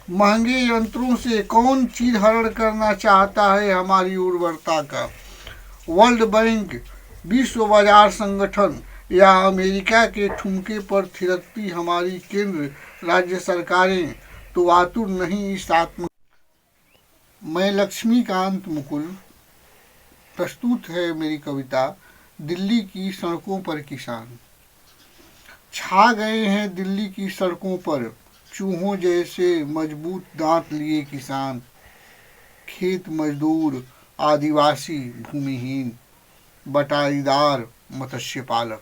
महंगे यंत्रों से कौन चीरहरण करना चाहता है हमारी उर्वरता का। वर्ल्ड बैंक, विश्व बाजार संगठन या अमेरिका के ठुमके पर थिरकती हमारी केंद्र राज्य सरकारें तो आतुर नहीं इस आत्म। मैं लक्ष्मीकांत मुकुल, प्रस्तुत है मेरी कविता दिल्ली की सड़कों पर किसान। छा गए हैं दिल्ली की सड़कों पर चूहों जैसे मजबूत दांत लिए किसान। खेत मजदूर, आदिवासी, भूमिहीन, बटाईदार, मत्स्य पालक।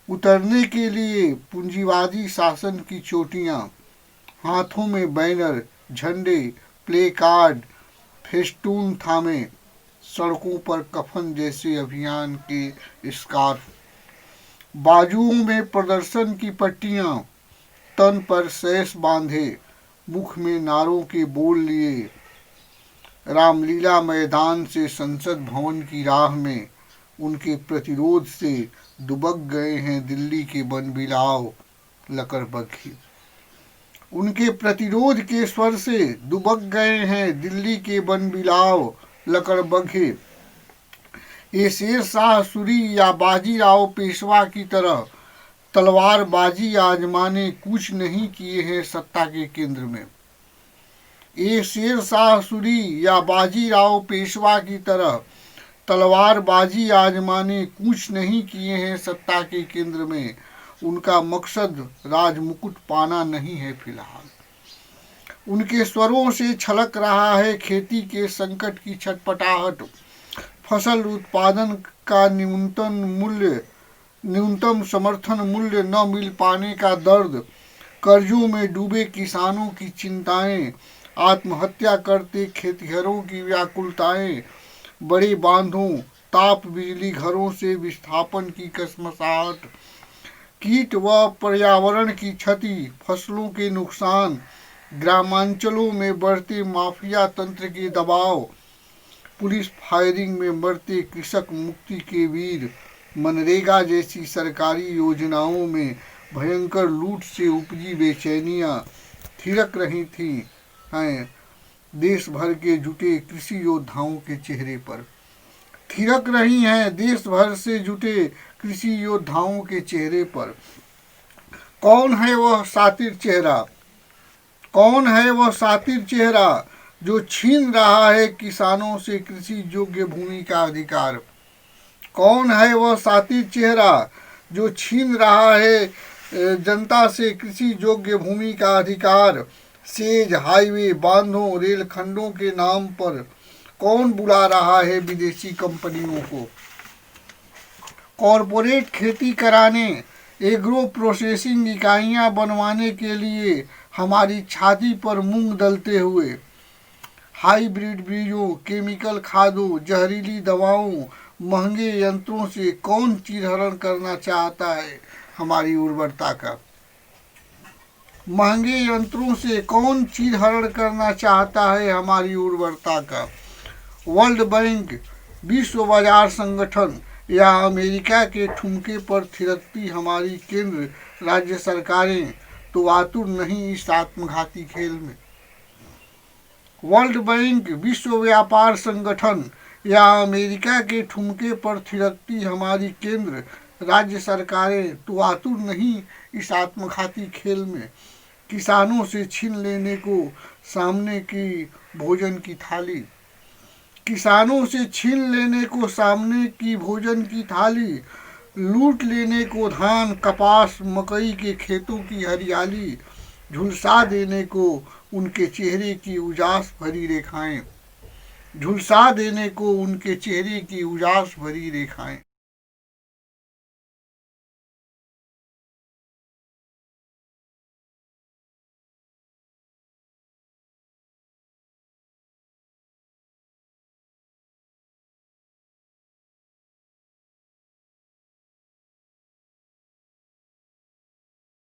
उतरने के लिए पूंजीवादी शासन की चोटियां, हाथों में बैनर, झंडे, प्ले कार्ड, फेस्टून थामे, सड़कों पर कफन जैसे अभियान के स्कार्फ, बाजुओं में प्रदर्शन की पट्टियां, तन पर सैस बांधे, मुख में नारों के बोल लिए। रामलीला मैदान से संसद भवन की राह में उनके प्रतिरोध से दुबक गए हैं दिल्ली के बनबिलाव लकड़बग्घे। उनके प्रतिरोध के स्वर से दुबक गए हैं दिल्ली के बनबिलाव लकड़बग्घे। ये शेर शाह सूरी या बाजीराव पेशवा की तरह तलवारबाजी आजमाने कूच नहीं किए हैं सत्ता के केंद्र में। ये शेर शाह सूरी या बाजीराव पेशवा की तरह तलवारबाजी आजमाने कूच नहीं किए हैं सत्ता के केंद्र में। उनका मकसद राजमुकुट पाना नहीं है फिलहाल। उनके स्वरों से छलक रहा है खेती के संकट की छटपटाहट, फसल उत्पादन का न्यूनतम समर्थन मूल्य न मिल पाने का दर्द, कर्जों में डूबे किसानों की चिंताएं, आत्महत्या करते खेतिहरों की व्याकुलताएं, बड़े बांधों, ताप बिजली घरों से विस्थापन की कसमसाहट, कीट व पर्यावरण की क्षति, फसलों के नुकसान, ग्रामांचलों में बढ़ते माफिया तंत्र के दबाव, पुलिस फायरिंग में मरते कृषक मुक्ति के वीर, मनरेगा जैसी सरकारी योजनाओं में भयंकर लूट से उपजी बेचैनियाँ थिरक रही थी हैं देश भर के जुटे कृषि योद्धाओं के चेहरे पर। थिरक रही हैं देश भर से जुटे कृषि योद्धाओं के चेहरे पर। कौन है वह सातिर चेहरा, कौन है वह सातिर चेहरा जो छीन रहा है किसानों से कृषि योग्य भूमि का अधिकार। कौन है वह सातिर चेहरा जो छीन रहा है जनता से कृषि योग्य भूमि का अधिकार। सेज, हाईवे, बांधों, रेलखंडों के नाम पर कौन बुला रहा है विदेशी कंपनियों को कॉरपोरेट खेती कराने, एग्रो प्रोसेसिंग इकाइयां बनवाने के लिए हमारी छाती पर मूंग दलते हुए। हाइब्रिड बीजों, केमिकल खादों, जहरीली दवाओं, महंगे यंत्रों से कौन चीरहरण करना चाहता है हमारी उर्वरता का। महंगे यंत्रों से कौन चीरहरण करना चाहता है हमारी उर्वरता का। वर्ल्ड बैंक, विश्व बाजार संगठन या अमेरिका के ठुमके पर थिरकती हमारी केंद्र राज्य सरकारें तो आतुर नहीं इस आत्मघाती खेल में। वर्ल्ड बैंक, विश्व व्यापार संगठन या अमेरिका के ठुमके पर थिरकती हमारी केंद्र राज्य सरकारें तो आतुर नहीं इस आत्मघाती खेल में। किसानों से छीन लेने को सामने की भोजन की थाली, किसानों से छीन लेने को सामने की भोजन की थाली, लूट लेने को धान, कपास, मकई के खेतों की हरियाली, झुलसा देने को उनके चेहरे की उजास भरी रेखाएं, झुलसा देने को उनके चेहरे की उजास भरी रेखाएं।